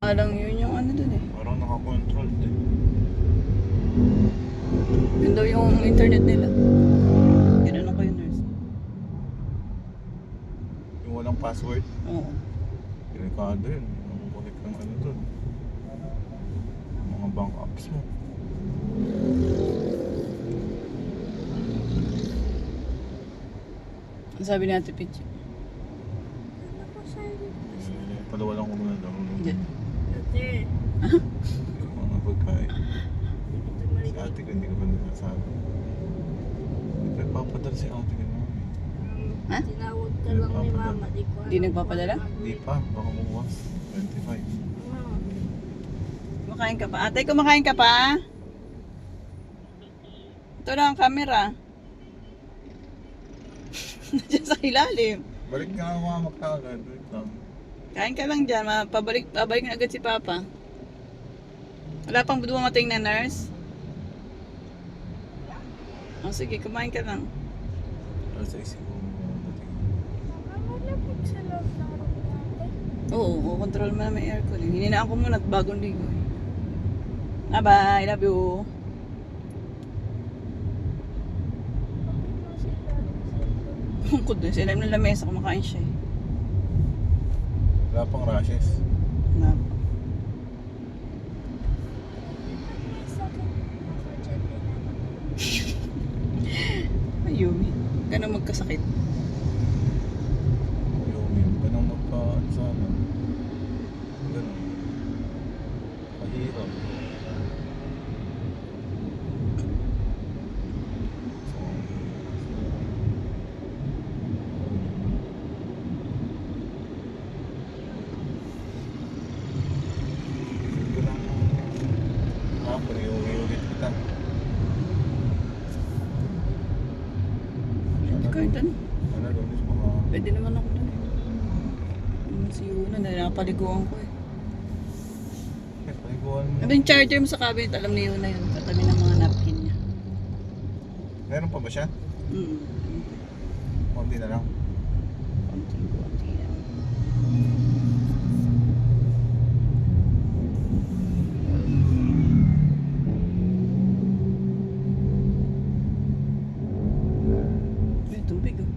Alang yun yung ano dun eh. Parang nakakontrol din. Yun daw yung internet nila. Ginanong ko yung nurse. Yung walang password. Oo. Delikado yun. Makukulik ng ano dun. Mga bank apps mo. Ang sabi ni Ate Peach. Palawalan ko muna daw. Hindi. Mga pagkain. Si ate ko hindi ko pa nasasabi. Nagpapadala si ate ko naman. Ha? Tinawag ka lang ni mama, di ko alam. Di nagpapadala? Hindi pa, baka bukas. 25. Kumakain ka pa. Ate, kumakain ka pa? Ito na ang camera. Nandiyan sa ilalim. Balik nga ako mga magkagad. Wait lang. Kain ka lang dyan. Pabalik na agad si Papa. Wala pang dumating na nurse? Oh, sige, kumain ka lang. Alas sa isip ko dating. Malamig sa loob ng room natin. Oo, control mo na may aircon. Hininaan ko muna at bagong ligo. Bye-bye, love you. Kung doon, sila ng lamesa, kumakain siya eh. Wala pang rashes. Na, May sakit ako dyan din ako. ay, Yumi. Ganun magkasakit. Yung ganang magpa sana. Ganun. Mahirap. Pwede kayo doon. Ano doon is mga Pwede naman ako doon eh. Si Yuna, napaliguan ko eh. paliguan mo. Ano yung charger mo sa cabinet? Alam ni Yuna yun. Katabi ng mga napkin niya. Meron pa ba siya? Konti na lang. Konti yan. May tubig oh.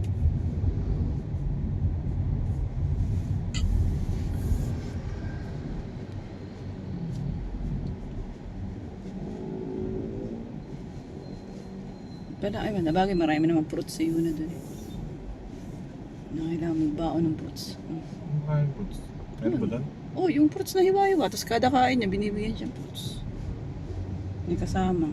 Pero ay man, nabagay marami namang fruits sa Yuna doon eh. Kailangan magbaon ng fruits. Ano kain po? Meron ba doon? Oh, yung fruits na hiwa-hiwa. Tapos kada kain niya, binibigyan siyang fruits. May kasama.